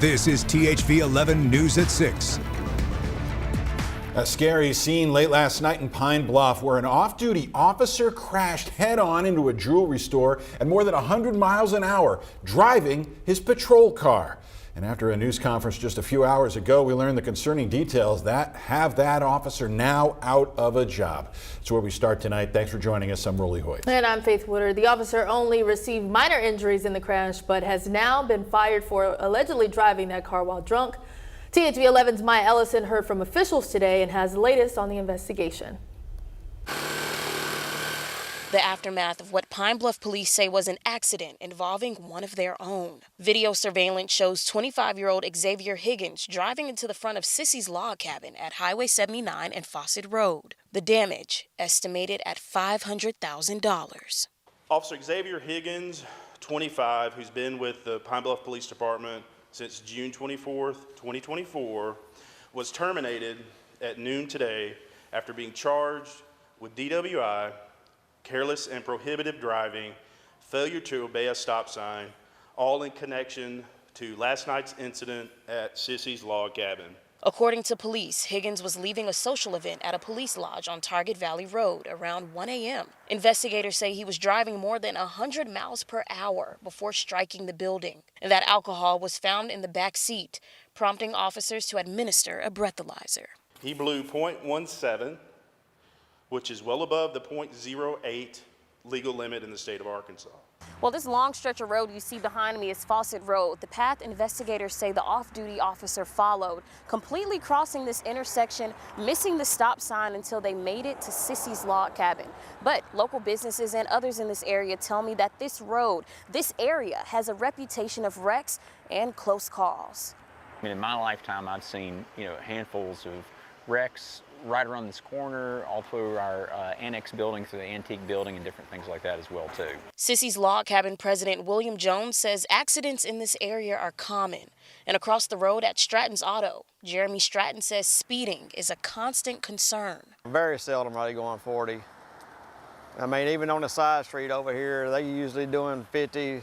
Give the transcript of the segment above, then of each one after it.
This is THV 11 News at 6. A scary scene late last night in Pine Bluff where an off-duty officer crashed head-on into a jewelry store at more than 100 miles an hour, driving his patrol car. And after a news conference just a few hours ago, we learned the concerning details that have that officer now out of a job. That's where we start tonight. Thanks for joining us. I'm Rolly Hoyt. And I'm Faith Woodard. The officer only received minor injuries in the crash, but has now been fired for allegedly driving that car while drunk. THV 11's Maya Ellison heard from officials today and has the latest on the investigation. The aftermath of what Pine Bluff police say was an accident involving one of their own. Video surveillance shows 25-year-old Xavier Higgins driving into the front of Sissy's log cabin at Highway 79 and Fawcett Road. The damage estimated at $500,000. Officer Xavier Higgins, 25, who's been with the Pine Bluff Police Department since June 24th, 2024, was terminated at noon today after being charged with DWI, careless and prohibitive driving, failure to obey a stop sign, all in connection to last night's incident at Sissy's log cabin. According to police, Higgins was leaving a social event at a police lodge on Target Valley Road around 1 a.m. Investigators say he was driving more than 100 miles per hour before striking the building, and that alcohol was found in the back seat, prompting officers to administer a breathalyzer. He blew .17, which is well above the .08 legal limit in the state of Arkansas. Well, this long stretch of road you see behind me is Fawcett Road. The path investigators say the off-duty officer followed, completely crossing this intersection, missing the stop sign until they made it to Sissy's log cabin. But local businesses and others in this area tell me that this road, this area, has a reputation of wrecks and close calls. I mean, in my lifetime, I've seen, handfuls of wrecks right around this corner, all through our annex building, through the antique building, and different things like that as well, too. Sissy's log cabin president William Jones says accidents in this area are common. And across the road at Stratton's Auto, Jeremy Stratton says speeding is a constant concern. Very seldom are they going 40. I mean, even on the side street over here, they usually doing 50,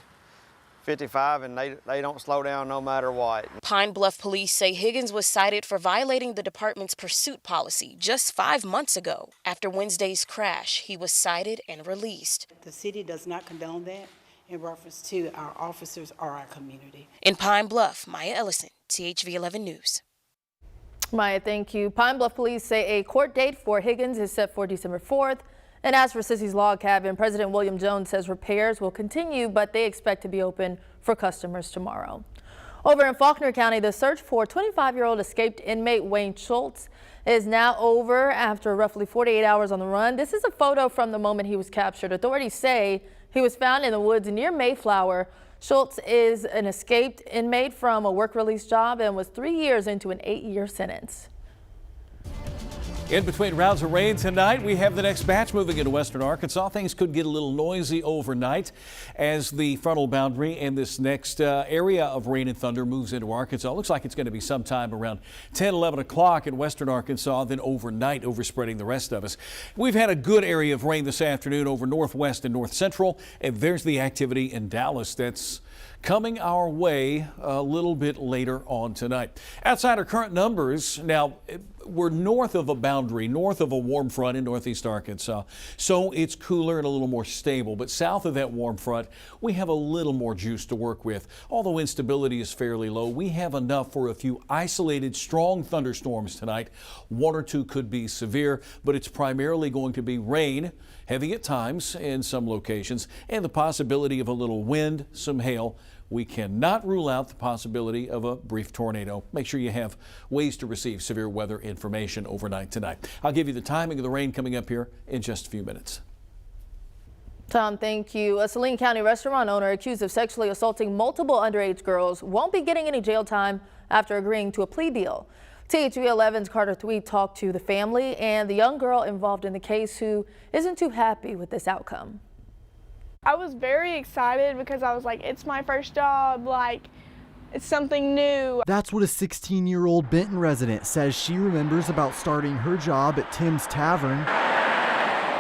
55, and they don't slow down no matter what. Pine Bluff police say Higgins was cited for violating the department's pursuit policy just 5 months ago. After Wednesday's crash, he was cited and released. The city does not condone that in reference to our officers or our community. In Pine Bluff, Maya Ellison, THV 11 News. Maya, thank you. Pine Bluff police say a court date for Higgins is set for December 4th. And as for Sissy's log cabin, President William Jones says repairs will continue, but they expect to be open for customers tomorrow. Over in Faulkner County, the search for 25-year-old escaped inmate Wayne Schultz is now over after roughly 48 hours on the run. This is a photo from the moment he was captured. Authorities say he was found in the woods near Mayflower. Schultz is an escaped inmate from a work release job and was 3 years into an 8-year sentence. In between rounds of rain tonight, we have the next batch moving into western Arkansas. Things could get a little noisy overnight as the frontal boundary and this next area of rain and thunder moves into Arkansas. Looks like it's going to be sometime around 10, 11 o'clock in western Arkansas, then overnight overspreading the rest of us. We've had a good area of rain this afternoon over northwest and north central, and there's the activity in Dallas that's coming our way a little bit later on tonight. Outside our current numbers, now we're north of a boundary, north of a warm front in northeast Arkansas, so it's cooler and a little more stable. But south of that warm front, we have a little more juice to work with. Although instability is fairly low, we have enough for a few isolated strong thunderstorms tonight. One or two could be severe, but it's primarily going to be rain, heavy at times in some locations, and the possibility of a little wind, some hail. We cannot rule out the possibility of a brief tornado. Make sure you have ways to receive severe weather information overnight tonight. I'll give you the timing of the rain coming up here in just a few minutes. Tom, thank you. A Saline County restaurant owner accused of sexually assaulting multiple underage girls won't be getting any jail time after agreeing to a plea deal. THV 11's Carter Thweet talked to the family and the young girl involved in the case who isn't too happy with this outcome. I was very excited because I was like, it's my first job, like it's something new. That's what a 16-year-old Benton resident says she remembers about starting her job at Tim's Tavern.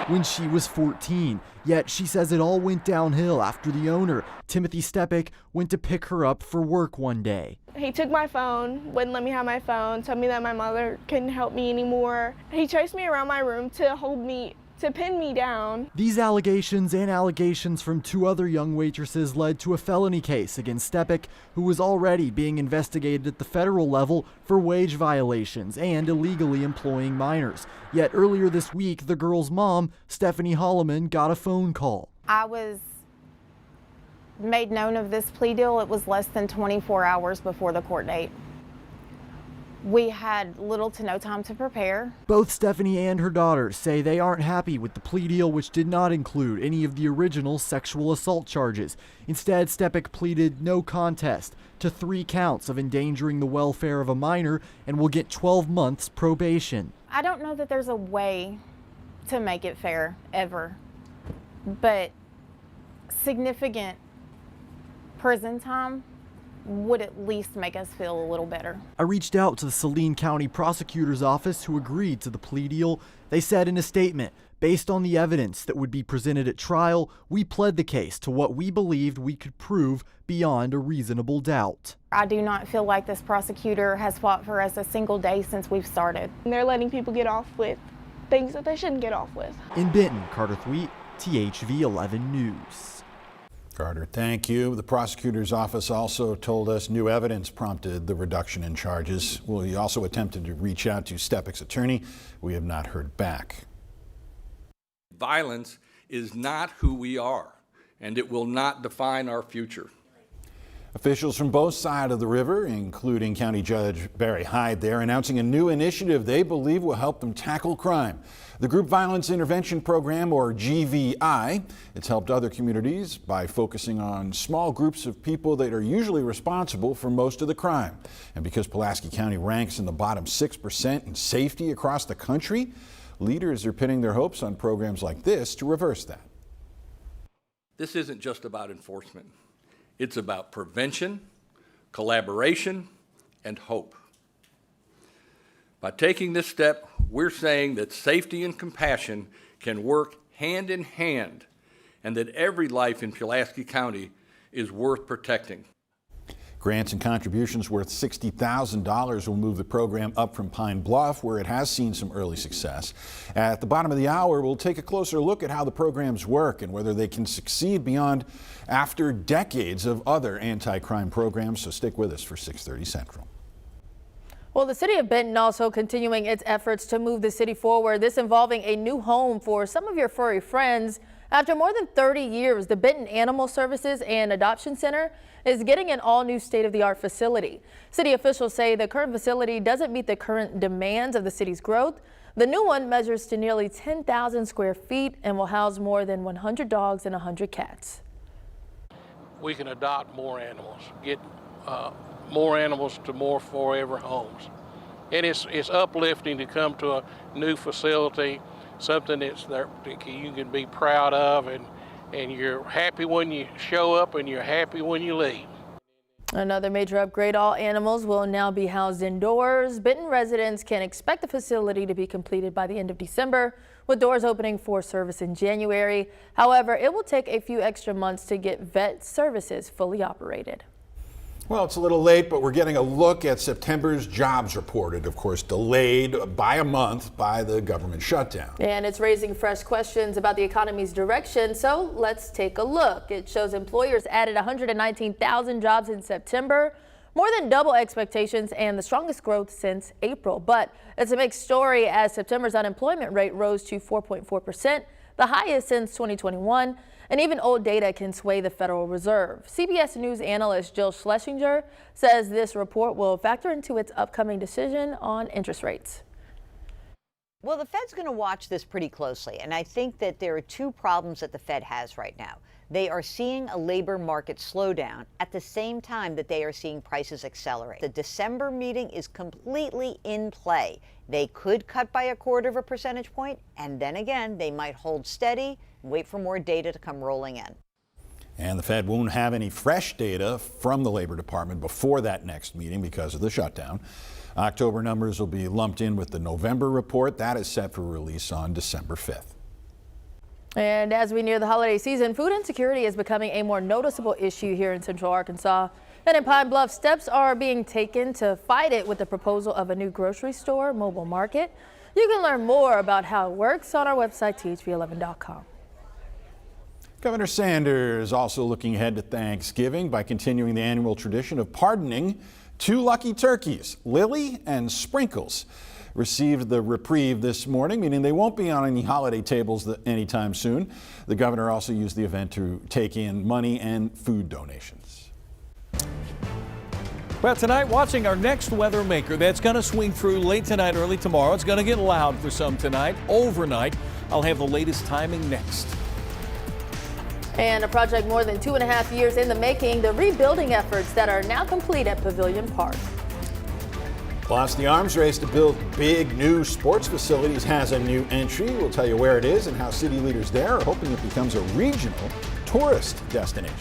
when she was 14. Yet she says it all went downhill after the owner, Timothy Stepek, went to pick her up for work one day. He took my phone, wouldn't let me have my phone, told me that my mother couldn't help me anymore. He chased me around my room to pin me down. These allegations and allegations from 2 other young waitresses led to a felony case against Stepek, who was already being investigated at the federal level for wage violations and illegally employing minors. Yet earlier this week, the girl's mom, Stephanie Holloman, got a phone call. I was made known of this plea deal. It was less than 24 hours before the court date. We had little to no time to prepare. Both Stephanie and her daughter say they aren't happy with the plea deal, which did not include any of the original sexual assault charges. Instead, Stepek pleaded no contest to 3 counts of endangering the welfare of a minor and will get 12 months probation. I don't know that there's a way to make it fair, ever, but significant prison time would at least make us feel a little better. I reached out to the Saline County Prosecutor's Office, who agreed to the plea deal. They said in a statement, based on the evidence that would be presented at trial, we pled the case to what we believed we could prove beyond a reasonable doubt. I do not feel like this prosecutor has fought for us a single day since we've started. And they're letting people get off with things that they shouldn't get off with. In Benton, Carter Thweet, THV 11 News. Carter, thank you. The prosecutor's office also told us new evidence prompted the reduction in charges. We also attempted to reach out to Stepek's attorney. We have not heard back. Violence is not who we are, and it will not define our future. Officials from both sides of the river, including County Judge Barry Hyde there, announcing a new initiative they believe will help them tackle crime. The Group Violence Intervention Program, or GVI, it's helped other communities by focusing on small groups of people that are usually responsible for most of the crime. And because Pulaski County ranks in the bottom 6% in safety across the country, leaders are pinning their hopes on programs like this to reverse that. This isn't just about enforcement. It's about prevention, collaboration, and hope. By taking this step, we're saying that safety and compassion can work hand in hand, and that every life in Pulaski County is worth protecting. Grants and contributions worth $60,000 will move the program up from Pine Bluff, where it has seen some early success. At the bottom of the hour, we'll take a closer look at how the programs work and whether they can succeed beyond after decades of other anti-crime programs. So stick with us for 6:30 Central. Well, the city of Benton also continuing its efforts to move the city forward, this involving a new home for some of your furry friends. After more than 30 years, the Benton Animal Services and Adoption Center is getting an all-new state-of-the-art facility. City officials say the current facility doesn't meet the current demands of the city's growth. The new one measures to nearly 10,000 square feet and will house more than 100 dogs and 100 cats. We can adopt more animals, get more animals to more forever homes. And it's uplifting to come to a new facility, something that's there that you can be proud of, and you're happy when you show up and you're happy when you leave. Another major upgrade, all animals will now be housed indoors. Benton residents can expect the facility to be completed by the end of December, with doors opening for service in January. However, it will take a few extra months to get vet services fully operated. Well, it's a little late, but we're getting a look at September's jobs report. Of course, delayed by a month by the government shutdown. And it's raising fresh questions about the economy's direction. So let's take a look. It shows employers added 119,000 jobs in September, more than double expectations and the strongest growth since April. But it's a mixed story as September's unemployment rate rose to 4.4%, the highest since 2021. And even old data can sway the Federal Reserve. CBS News analyst Jill Schlesinger says this report will factor into its upcoming decision on interest rates. Well, the Fed's going to watch this pretty closely, and I think that there are two problems that the Fed has right now. They are seeing a labor market slowdown at the same time that they are seeing prices accelerate. The December meeting is completely in play. They could cut by 1/4 percentage point, and then again, they might hold steady and wait for more data to come rolling in. And the Fed won't have any fresh data from the Labor Department before that next meeting because of the shutdown. October numbers will be lumped in with the November report. That is set for release on December 5th. And as we near the holiday season, food insecurity is becoming a more noticeable issue here in Central Arkansas. And in Pine Bluff, steps are being taken to fight it with the proposal of a new grocery store mobile market. You can learn more about how it works on our website, thv11.com. Governor Sanders also looking ahead to Thanksgiving by continuing the annual tradition of pardoning 2 lucky turkeys. Lily and Sprinkles received the reprieve this morning, meaning they won't be on any holiday tables anytime soon. The governor also used the event to take in money and food donations. Well, tonight, watching our next weather maker that's going to swing through late tonight, early tomorrow. It's going to get loud for some tonight. Overnight, I'll have the latest timing next. And a project more than 2.5 years in the making, the rebuilding efforts that are now complete at Pavilion Park. Plus, the arms race to build big new sports facilities has a new entry. We'll tell you where it is and how city leaders there are hoping it becomes a regional tourist destination.